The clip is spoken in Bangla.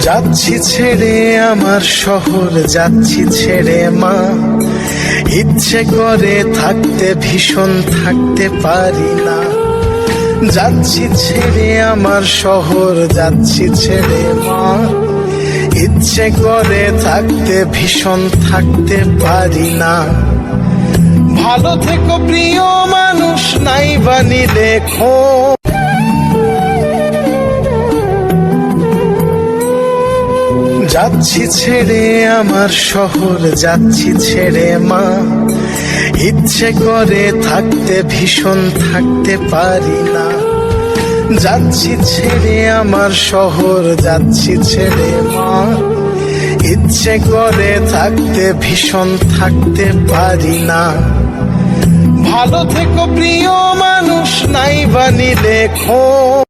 যাচ্ছি ছেড়ে আমার শহর, যাচ্ছি ছেড়ে মা। ইচ্ছে করে থাকতে ভীষণ, থাকতে পারি না। যাচ্ছি ছেড়ে আমার শহর, যাচ্ছি ছেড়ে মা। ইচ্ছে করে থাকতে ভীষণ, থাকতে পারি না। ভালো থেকো প্রিয় মানুষ, নাই বানি লেখো। যাচ্ছি ছেড়ে আমার শহর, যাচ্ছি ছেড়ে মা। ইচ্ছে করে থাকতে ভীষণ, থাকতে পারি না। যাচ্ছি ছেড়ে আমার শহর, যাচ্ছি ছেড়ে মা। ইচ্ছে করে থাকতে ভীষণ, থাকতে পারি না। ভালো থেকো প্রিয় মানুষ, নাই বানি লেখো।